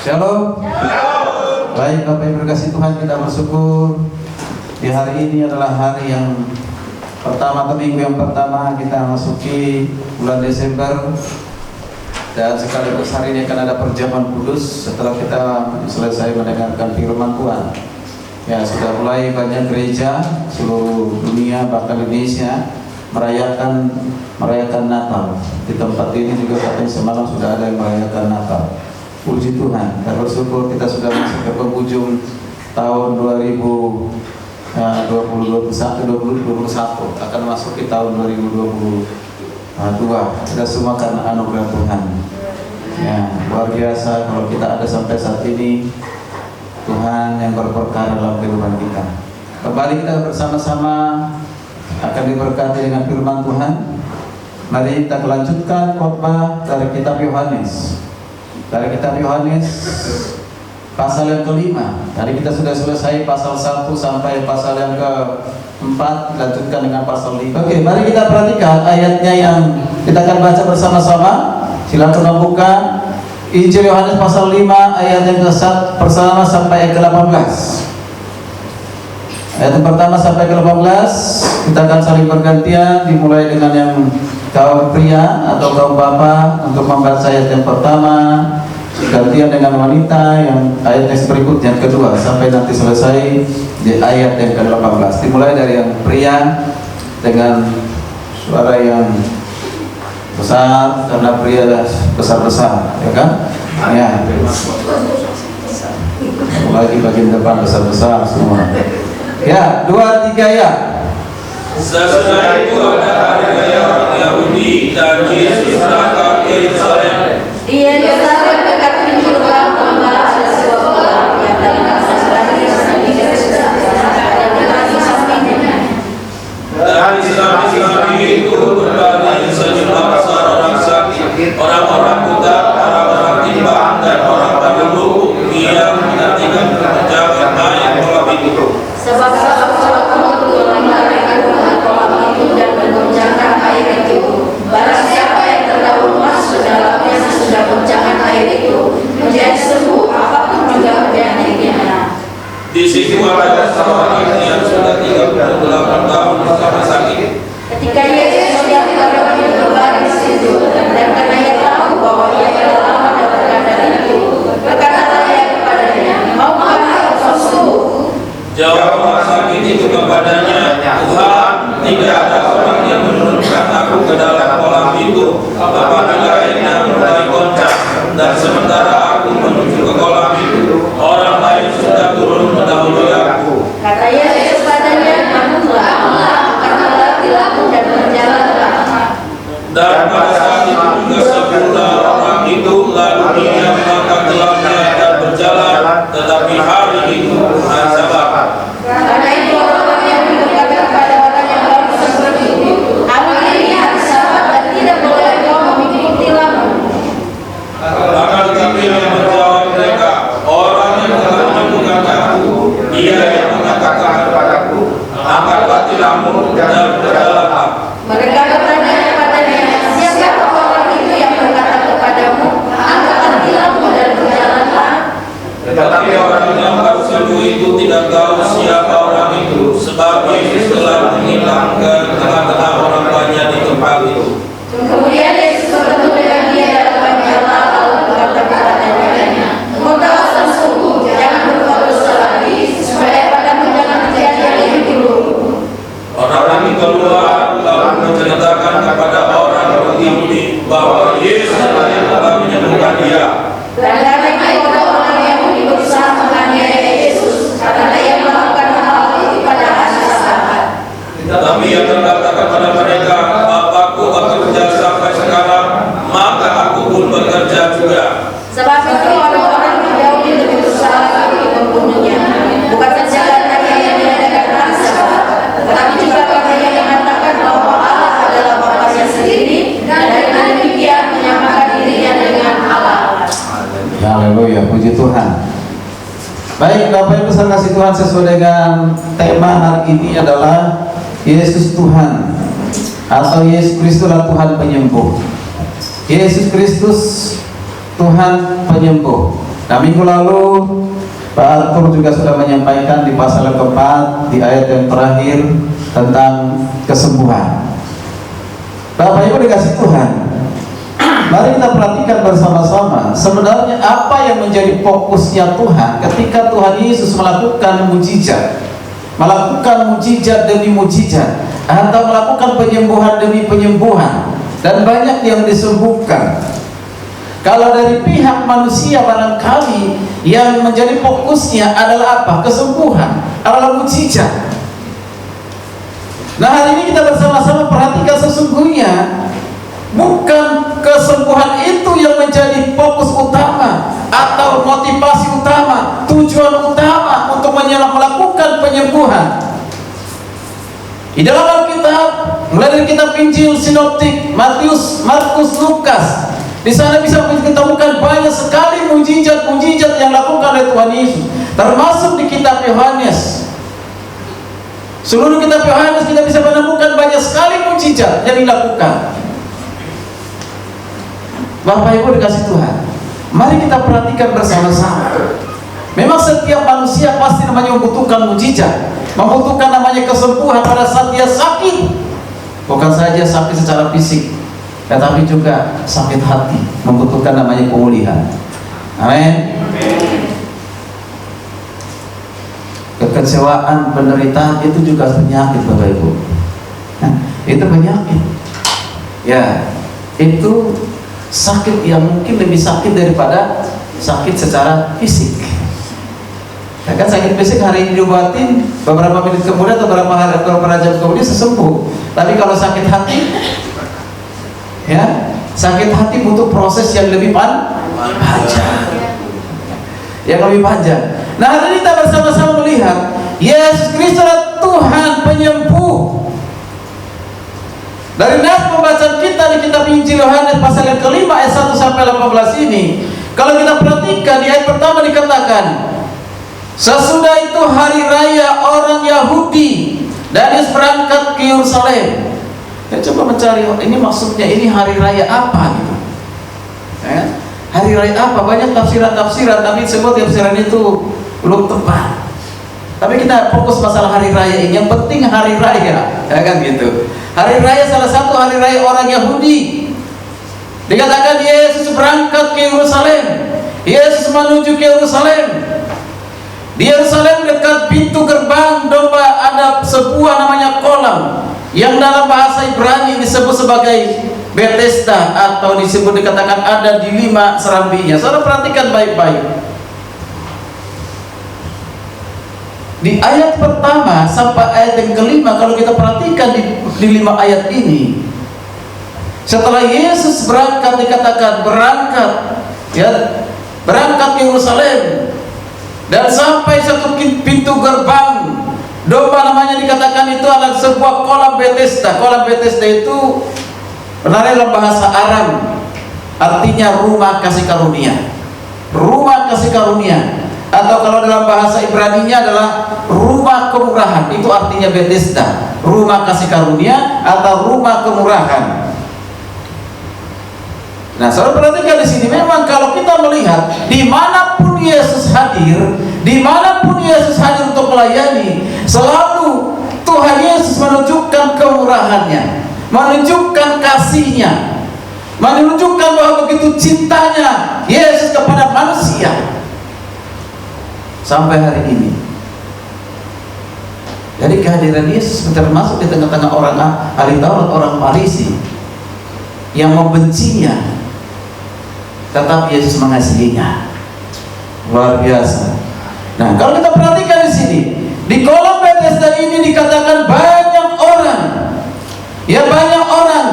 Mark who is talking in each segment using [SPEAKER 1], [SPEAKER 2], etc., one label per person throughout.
[SPEAKER 1] Shalom. Baik, Bapak Ibu kasih Tuhan, kita bersyukur di hari ini adalah hari yang pertama atau minggu yang pertama kita masuki bulan Desember, dan sekaligus hari ini akan ada perjamuan kudus setelah kita selesai mendengarkan firman Tuhan. Ya, sudah mulai banyak gereja seluruh dunia bahkan Indonesia merayakan Natal. Di tempat ini juga katanya semalam sudah ada yang merayakan Natal. Puji Tuhan, kita bersyukur kita sudah masuk ke penghujung tahun 2021, akan masuk ke tahun 2022. Kita semua karena anugerah Tuhan. Ya, luar biasa kalau kita ada sampai saat ini. Tuhan yang berperkara dalam kehidupan kita. Kembali kita bersama-sama akan diberkati dengan firman Tuhan. Mari kita melanjutkan khotbah dari kitab Yohanes. Dari kitab Yohanes pasal yang kelima. Tadi kita sudah selesai pasal 1 sampai pasal yang ke-4, dilanjutkan dengan pasal 5. Oke, mari kita perhatikan ayatnya yang kita akan baca bersama-sama. Silakan membuka Injil Yohanes pasal 5 ayat yang ke-1 pertama sampai ayat ke-18. Ayat yang pertama sampai ke-18 kita akan saling bergantian, dimulai dengan yang kaum pria atau kaum bapak untuk membaca ayat yang pertama, gantian dengan wanita yang ayat yang berikutnya yang kedua, sampai nanti selesai di ayat yang ke-18. Dimulai dari yang pria dengan suara yang besar karena pria besar-besar, ya kan? Ya. Lagi bagian depan besar-besar semua. Ya, 2, 3 ya.
[SPEAKER 2] Sesudah itu ada hari raya orang Yahudi dan Yesus berangkat ke Yerusalem.
[SPEAKER 3] Di Yerusalem dekat pintu gerbang ada sebuah kolam yang dalam bahasa Ibrani
[SPEAKER 2] Dan di samping itu berbaring sejumlah besar orang sakit, orang-orang buta, orang-orang timbang, dan orang tabur yang menantikan penjaga air kolam itu.
[SPEAKER 3] sebab waktu mereka dengan kolam itu dan mengoncangkan air itu. Barang siapa yang terdahulu masuk dalamnya sudah goncangan air itu menjadi sembuh, apapun juga penyakitnya.
[SPEAKER 2] Di situ ada seorang yang sudah 38 tahun bersama sakit.
[SPEAKER 3] Ketika Yesus melihat orang itu berbaring di situ, dan karena ia tahu bahwa ia telah lama mendapatkan dari itu, berkatalah ia kepadanya, "Maukah engkau sembuh?"
[SPEAKER 2] Jawab orang sakit itu kepadanya, "Tuhan, tidak ada orang yang menurunkan aku ke dalam kolam itu apabila airnya mulai goncang, dan sementara aku menuju ke kolam itu, orang lain sudah turun mendahului aku."
[SPEAKER 3] Kata Yesus padanya, "Bangunlah, angkatlah tilammu dan berjalanlah."
[SPEAKER 2] Dan pada saat itu juga sepuluh orang itu lalu dia mengangkat tilamnya dan berjalan, tetapi hari itu hari Sabat.
[SPEAKER 3] Karena itu orang yang berkata kepada orang yang baru seperti itu, "Hari ini hari Sabat dan tidak boleh kau memikul tilammu."
[SPEAKER 2] Akan tetapi yang menjawab mereka, "Orang yang telah menyembuhkan aku, dia yang mengatakan kepadaku, angkatlah tilammu dan berjalanlah."
[SPEAKER 3] Mereka bertanya kepadanya, "Siapa orang itu yang berkata kepadamu, angkatlah tilammu dan berjalanlah?"
[SPEAKER 2] Tetapi orang yang baru sembuh itu tidak tahu siapa orang itu, sebab Yesus telah menghilang ke tengah-tengah orang banyak di tempat itu.
[SPEAKER 3] Kemudian Yesus bertemu dengan dia dalam penjara, lalu berkata kepadanya, "Engkau telah sembuh, jangan berbuat dosa lagi, supaya padamu jangan terjadi yang lebih dulu."
[SPEAKER 2] Orang itu keluar lalu menceritakan kepada orang Yahudi bahwa Yesus adalah yang telah menyembuhkan dia.
[SPEAKER 3] Dan karena itu orang Yahudi berusaha menganiaya Yesus karena ia melakukan hal itu pada hari Sabat.
[SPEAKER 2] Tetapi ia berkata kepada mereka, "Bapakku bekerja sampai sekarang, maka aku pun bekerja juga."
[SPEAKER 3] Sebab itu orang-orang Yahudi lebih berusaha lagi untuk membunuhnya, bukan saja karena ia meniadakan hari Sabat, tetapi juga karena ia mengatakan bahwa Allah adalah Bapaknya sendiri dan dengan demikian menyamakan dirinya dengan Allah.
[SPEAKER 1] Haleluya, puji Tuhan. Baik, Bapak Ibu kasih Tuhan, sesuai dengan tema hari ini adalah Yesus Tuhan, atau Yesus Kristus adalah Tuhan penyembuh. Yesus Kristus Tuhan penyembuh. Nah, minggu lalu Pak Arthur juga sudah menyampaikan di pasal yang keempat di ayat yang terakhir tentang kesembuhan. Bapak Ibu dikasih Tuhan, mari kita perhatikan bersama-sama sebenarnya apa yang menjadi fokusnya Tuhan ketika Tuhan Yesus melakukan mujizat demi mujizat, atau melakukan penyembuhan demi penyembuhan, dan banyak yang disembuhkan. Kalau dari pihak manusia barangkali yang menjadi fokusnya adalah apa? Kesembuhan, adalah mujizat. Nah, hari ini kita bersama-sama perhatikan sesungguhnya bukan kesembuhan itu yang menjadi fokus utama atau motivasi utama, tujuan utama untuk melakukan penyembuhan. Di dalam Alkitab, mulai dari kitab Injil sinoptik Matius, Markus, Lukas, di sana bisa kita temukan banyak sekali mujizat-mujizat yang dilakukan oleh Tuhan Yesus, termasuk di kitab Yohanes. Seluruh kitab Yohanes kita bisa menemukan banyak sekali mujizat yang dilakukan. Bapak Ibu dikasih Tuhan, mari kita perhatikan bersama-sama. Memang setiap manusia pasti namanya membutuhkan mujizat, membutuhkan namanya kesembuhan pada saat dia sakit. Bukan saja sakit secara fisik, tetapi juga sakit hati, membutuhkan namanya pemulihan. Amin. Kekecewaan, penderitaan itu juga penyakit, Bapak Ibu. Nah, itu penyakit. Ya, itu sakit yang mungkin lebih sakit daripada sakit secara fisik. Ya kan, sakit fisik hari ini diobatin, beberapa menit kemudian atau beberapa jam kemudian sembuh. Tapi kalau sakit hati, ya, sakit hati butuh proses yang lebih panjang. Yang lebih panjang. Nah, hari ini kita bersama-sama melihat Yesus Kristus adalah Tuhan penyembuh. Dari nas pembacaan kita di kitab Injil Yohanes pasal yang kelima ayat 1 sampai 18 ini, kalau kita perhatikan di ayat pertama dikatakan, sesudah itu hari raya orang Yahudi dan Yesus berangkat ke Yerusalem. Saya coba mencari, ini maksudnya ini hari raya apa gitu. Ya, hari raya apa? Banyak tafsiran-tafsiran, tapi semua tafsiran itu belum tepat. Tapi kita fokus masalah hari raya ini. Yang penting hari raya, ya kan gitu. Hari raya salah satu hari raya orang Yahudi. Dikatakan Yesus berangkat ke Yerusalem. Yesus menuju ke Yerusalem. Di Yerusalem dekat pintu gerbang domba ada sebuah namanya kolam, yang dalam bahasa Ibrani disebut sebagai Bethesda, atau dikatakan ada di 5 serambinya. Saudara perhatikan baik-baik. Di ayat pertama sampai ayat yang kelima, kalau kita perhatikan di 5 ayat ini, setelah Yesus berangkat dikatakan berangkat ke Yerusalem, dan sampai satu pintu gerbang domba namanya dikatakan itu adalah sebuah kolam Bethesda. Kolam Bethesda itu benar dalam bahasa Aram artinya rumah kasih karunia. Rumah kasih karunia, atau kalau dalam bahasa Ibrani-nya adalah rumah kemurahan. Itu artinya Bethesda, rumah kasih karunia atau rumah kemurahan. Nah, saudara perhatikan di sini, memang kalau kita melihat dimanapun Yesus hadir, untuk melayani, selalu Tuhan Yesus menunjukkan kemurahannya, menunjukkan kasihnya, menunjukkan bahwa begitu cintanya Yesus kepada manusia sampai hari ini. Jadi kehadiran Yesus termasuk di tengah-tengah orang ahli Taurat, orang Farisi yang membencinya, tetapi Yesus mengasihinya. Luar biasa. Nah, kalau kita perhatikan di sini, di kolam Bethesda ini dikatakan banyak orang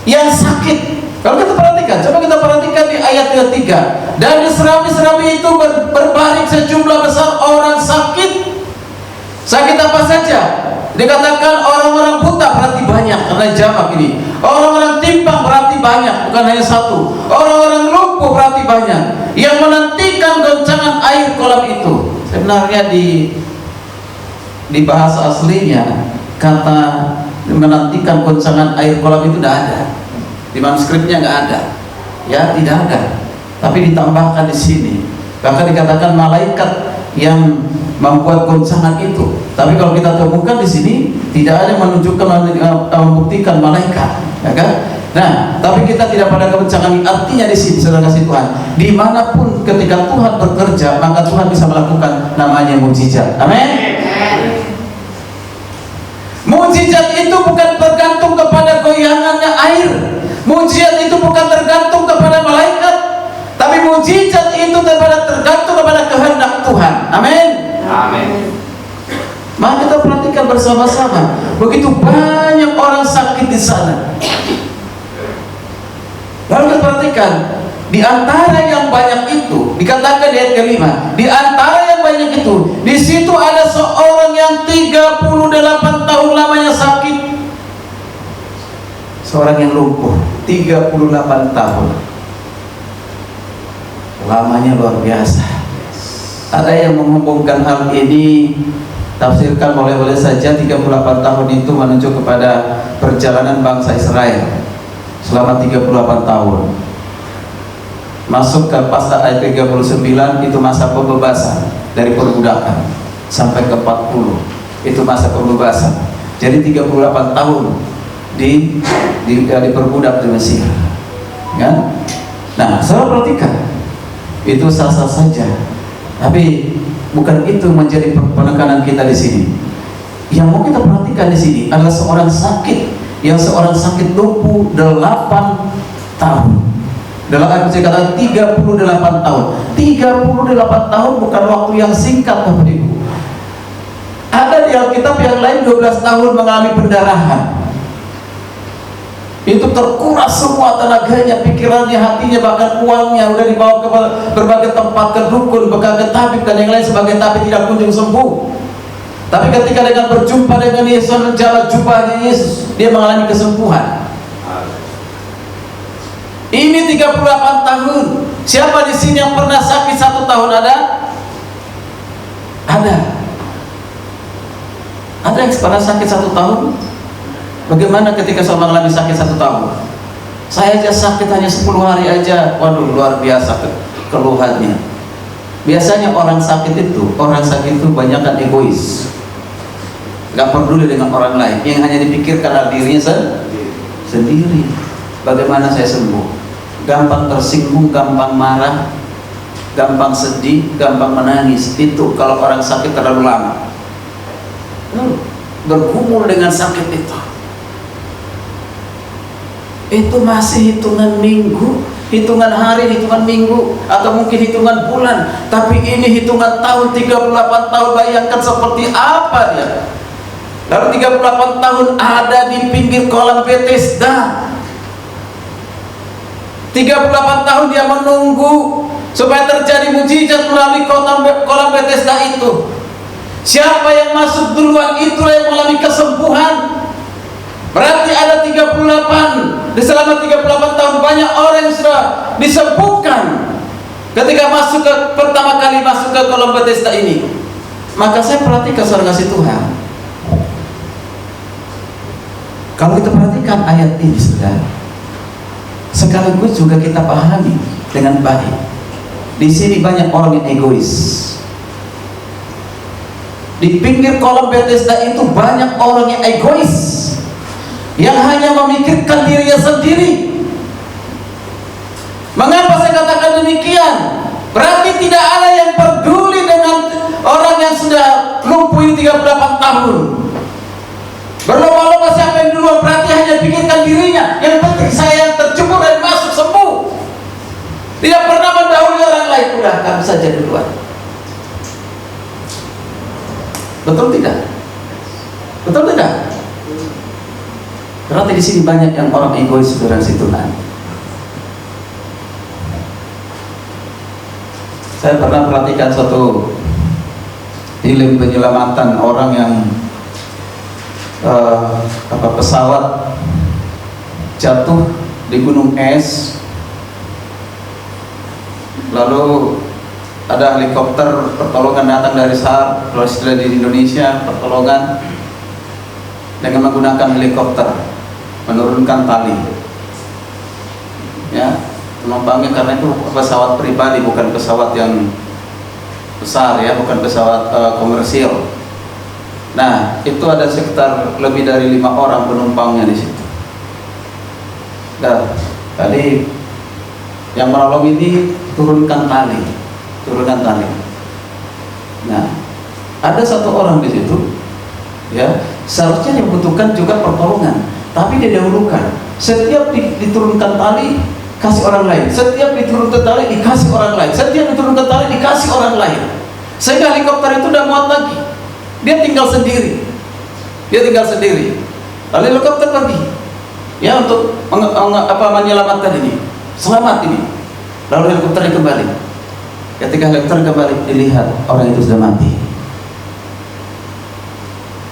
[SPEAKER 1] yang sakit. Kalau kita perhatikan, coba kita perhatikan di ayat 3. Dan di serambi-serambi itu berbaring sejumlah besar orang sakit. Sakit apa saja? Dikatakan orang-orang buta, berarti banyak karena jamak ini. Orang-orang timpang berarti banyak, bukan hanya satu. Orang-orang lumpuh berarti banyak, yang menantikan goncangan air kolam itu. Sebenarnya di bahasa aslinya kata menantikan goncangan air kolam itu tidak ada. Di manuskripnya nggak ada. Ya, tidak ada. tapi ditambahkan di sini. Bahkan dikatakan malaikat yang membuat goncangan itu. Tapi kalau kita temukan di sini tidak ada yang menunjukkan membuktikan malaikat, ya kan? Nah, tapi kita tidak pada goncangan. Artinya di sini saudara kasih Tuhan, dimanapun ketika Tuhan bekerja, maka Tuhan bisa melakukan namanya mukjizat. Amin. Mukjizat itu bukan tergantung kepada goyangannya air. Mukjizat itu bukan tergantung kepada malaikat, tapi mukjizat itu tergantung kepada kehendak Tuhan. Amin.
[SPEAKER 2] Amin.
[SPEAKER 1] Maka kita perhatikan bersama-sama, begitu banyak orang sakit di sana. Lalu kita perhatikan, di antara yang banyak itu, dikatakan di ayat kelima, di antara yang banyak itu, di situ ada seorang yang 38 tahun lamanya sakit. Seorang yang lumpuh 38 tahun. Lamanya luar biasa. Ada yang menghubungkan hal ini, tafsirkan boleh-boleh saja 38 tahun itu menunjuk kepada perjalanan bangsa Israel selama 38 tahun. Masuk ke pasal ayat 39, itu masa pembebasan dari perbudakan, sampai ke 40 itu masa pembebasan. Jadi 38 tahun diperbudak di Mesir, kan? Nah, saudara perhatikan, itu sah-sah saja, tapi bukan itu menjadi penekanan kita di sini. Yang mau kita perhatikan di sini adalah seorang sakit lumpuh 8 tahun. Dalam ayat saya katakan 38 tahun. 38 tahun bukan waktu yang singkat, Bapak Ibu. Ada di Alkitab yang lain 12 tahun mengalami pendarahan. Itu terkuras semua tenaganya, pikirannya, hatinya, bahkan uangnya udah dibawa ke berbagai tempat, ke dukun, ke tabib dan yang lain sebagai, tapi tidak kunjung sembuh. Tapi ketika dengan berjumpa dengan Yesus, jalan jumpanya Yesus, dia mengalami kesembuhan. Ini 38 tahun. Siapa di sini yang pernah sakit 1 tahun ada? Ada. Ada yang pernah sakit 1 tahun? Bagaimana ketika saya mengalami sakit 1 tahun? Saya aja sakit hanya 10 hari aja. Waduh, luar biasa keluhannya. Biasanya orang sakit itu banyakkan egois, gak peduli dengan orang lain, yang hanya dipikirkan dirinya sendiri. Bagaimana saya sembuh? Gampang tersinggung, gampang marah, gampang sedih, gampang menangis. Itu kalau orang sakit terlalu lama, bergumul dengan sakit itu masih hitungan minggu, hitungan hari, hitungan minggu, atau mungkin hitungan bulan. Tapi ini hitungan tahun, 38 tahun. Bayangkan seperti apa dia. Lalu 38 tahun ada di pinggir kolam Bethesda. 38 tahun dia menunggu supaya terjadi mujizat melalui kolam Bethesda itu. Siapa yang masuk duluan, itulah yang mengalami kesembuhan. Berarti ada 38. Di selama 38 tahun banyak orang yang sudah disembuhkan ketika pertama kali masuk ke kolam Bethesda ini. Maka saya perhatikan saudara kasih Tuhan, kalau kita perhatikan ayat ini, saudara, sekaligus juga kita pahami dengan baik. Di sini banyak orang yang egois. Di pinggir kolam Bethesda itu banyak orang yang egois, yang hanya memikirkan dirinya sendiri. Mengapa saya katakan demikian? Berarti tidak ada yang peduli dengan orang yang sudah lumpuh 38 tahun. Berlomba-lomba siapa yang duluan, berarti hanya pikirkan dirinya. Yang penting saya yang terjebur dan masuk sembuh. Tidak pernah mendahului orang lain. Udah, kamu saja duluan. Betul tidak? Betul tidak? Berarti di sini banyak yang orang egois, saudara Tuhan. Saya pernah perhatikan suatu film penyelamatan orang yang pesawat jatuh di gunung es, lalu ada helikopter pertolongan datang dari SAR, kalau istilah di Indonesia pertolongan, dengan menggunakan helikopter menurunkan tali, ya, penumpangnya, karena itu pesawat pribadi, bukan pesawat yang besar ya, bukan pesawat komersial. Nah, itu ada sekitar lebih dari 5 orang penumpangnya di situ. Nah, tadi yang menolong ini turunkan tali. Nah, ada 1 orang di situ, ya, seharusnya dibutuhkan juga pertolongan, tapi dia dahulukan. Setiap diturunkan tali, kasih orang lain. Setiap diturunkan tali, dikasih orang lain. Setiap diturunkan tali, dikasih orang lain. Sehingga helikopter itu udah muat lagi. Dia tinggal sendiri. Lalu helikopter pergi, ya, untuk menyelamatkan ini. Selamat ini. Lalu helikopter kembali. Ketika helikopter kembali, dilihat orang itu sudah mati.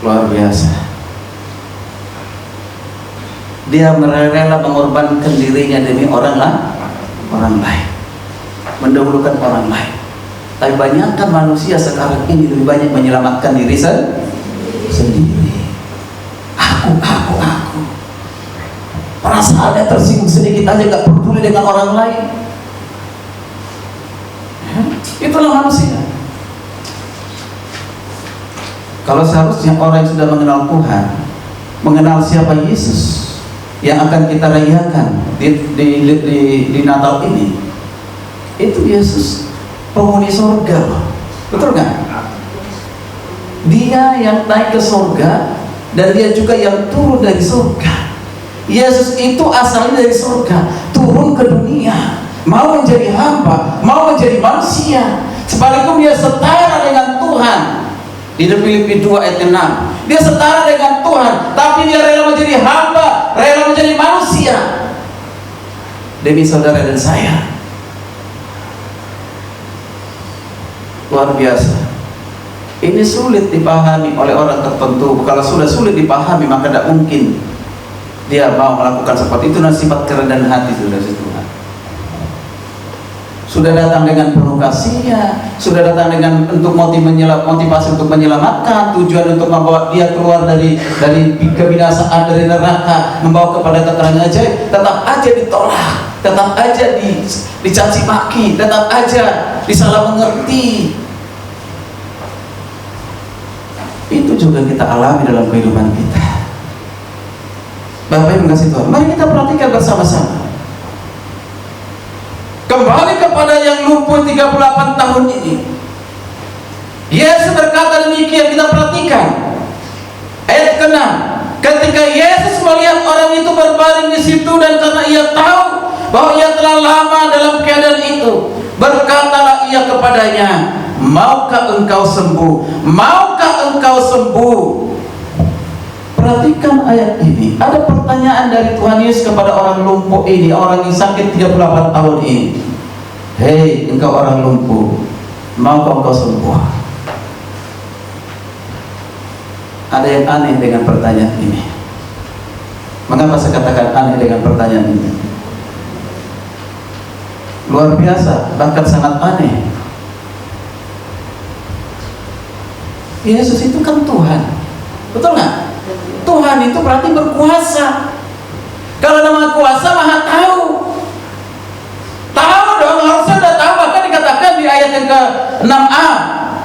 [SPEAKER 1] Luar biasa. Dia rela mengorbankan dirinya demi orang lain, mendahulukan orang lain. Tapi banyakkan manusia sekarang ini lebih banyak menyelamatkan diri sendiri. Aku. Perasaannya tersinggung sedikit aja, gak peduli dengan orang lain. Itulah manusia. Kalau seharusnya orang yang sudah mengenal Tuhan, mengenal siapa Yesus yang akan kita rayakan di Natal ini, itu Yesus penghuni surga, betul nggak? Dia yang naik ke surga dan dia juga yang turun dari surga. Yesus itu asalnya dari surga, turun ke dunia, mau menjadi hamba, mau menjadi manusia, sekalipun dia setara dengan Tuhan. Di Filipi 2 ayat 6, dia setara dengan Tuhan, tapi dia rela menjadi hamba, rela menjadi manusia demi saudara dan saya. Luar biasa. Ini sulit dipahami oleh orang tertentu. Kalau sudah sulit dipahami, maka tidak mungkin dia mau melakukan seperti itu. Dan sifat kerendahan hati sudah Tuhan. Sudah datang dengan penuh kasihnya, sudah datang dengan untuk motivasi untuk menyelamatkan, tujuan untuk membawa dia keluar dari kebinasaan, dari neraka, membawa kepada keterangan ajaib. Tetap aja ditolak, tetap aja dicaci maki, tetap aja disalah mengerti. Itu juga kita alami dalam kehidupan kita. Bapak Ibu kasih Tuhan, mari kita perhatikan bersama-sama. Kembali kepada yang lumpuh 38 tahun ini. Yesus berkata demikian, kita perhatikan ayat ke-6. Ketika Yesus melihat orang itu berbaring di situ, dan karena ia tahu bahwa ia telah lama dalam keadaan itu, berkatalah ia kepadanya, maukah engkau sembuh? Maukah engkau sembuh? Perhatikan ayat ini. Ada pertanyaan dari Tuhan Yesus kepada orang lumpuh ini, orang yang sakit 38 tahun ini. Hei, engkau orang lumpuh, maukah engkau sembuh? Ada yang aneh dengan pertanyaan ini. Mengapa saya katakan aneh dengan pertanyaan ini? Luar biasa, bahkan sangat aneh. Yesus itu kan Tuhan, betul nggak? Tuhan itu berarti berkuasa. Kalau nama kuasa Maha tahu. Tahu dong, harusnya sudah tahu. Bahkan dikatakan di ayat yang ke-6a,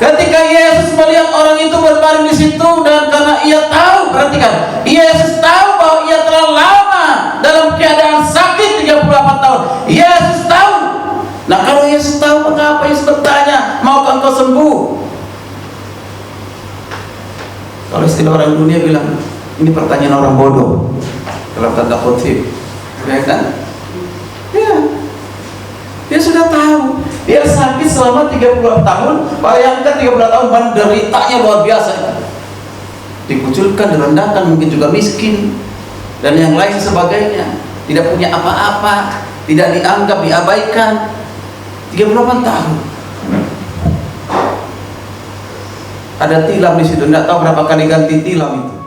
[SPEAKER 1] ketika Yesus melihat orang itu berbaring di situ, dan karena ia tahu, perhatikan, Yesus tahu bahwa ia telah lama dalam keadaan sakit 38 tahun. Yesus tahu. Nah, kalau Yesus tahu, mengapa Yesus bertanya, maukah engkau sembuh? Kalau istilah orang dunia bilang, ini pertanyaan orang bodoh, dalam tanda kutip, ya kan? Ya, dia sudah tahu. Dia sakit selama 30 tahun. Bayangkan 30 tahun menderitanya luar biasa. Dikucilkan, direndahkan, mungkin juga miskin, dan yang lain sebagainya. Tidak punya apa-apa, tidak dianggap, diabaikan. 38 tahun. Ada tilam di situ, tidak tahu berapa kali ganti tilam itu.